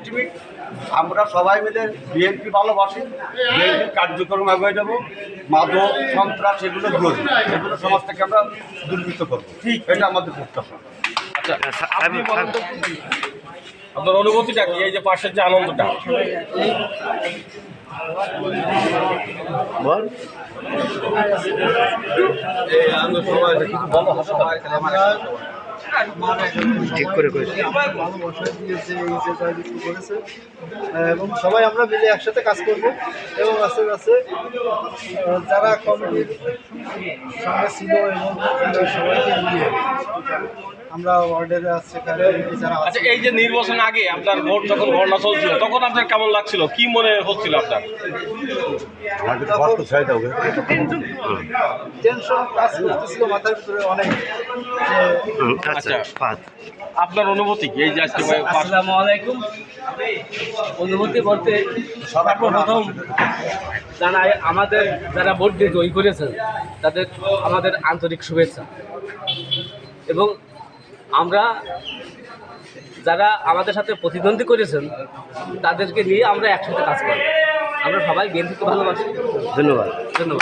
Sentiment. আমরা সবাই মিলে বিএনপি ভালোবাসি, বিএনপির কার্যক্রম আগে দেবো, মাদক সন্ত্রাস এগুলো বিরোধী, এগুলো সমাজ থেকে আমরা দুর্বৃত্ত করবো। ঠিক, এটা আমাদের প্রত্যাশা। আচ্ছা, আপনি বলেন তো, আপনার অনুভূতিটা কি, এই যে পাশের যে আনন্দটা? বল। ঠিক করে করেছি ভালোবাসা দিয়েছে, এই যে জয়যুক্ত করেছে, এবং সবাই আমরা মিলে একসাথে কাজ করব। এবং আস্তে আস্তে যারা কমিটির সঙ্গে ছিল এবং সবাইকে নিয়ে আমরা ওয়ার্ডের সেখানে যারা আচ্ছা, এই যে নির্বাচন আগে আপনার ভোট যখন গণনা চলছিল তখন আপনার কেমন লাগছিল, কি মনে হচ্ছিল আপনার? টেনশন কাজ করতেছিল মাথার ভিতরে অনেক। আচ্ছা, আপনার অনুভূতি কি এই যে আজকে আসসালামু আলাইকুম। অনুভূতি বলতে সর্বপ্রথম জানাই আমাদের যারা ভোট দিয়ে জয়ী করেছেন তাদের আমাদের আন্তরিক শুভেচ্ছা, এবং আমরা যারা আমাদের সাথে প্রতিদ্বন্দ্বী করেছেন তাদেরকে নিয়ে আমরা একসাথে কাজ করব। আমরা সবাই বিএনপিকে ভালোবাসি। ধন্যবাদ। ধন্যবাদ।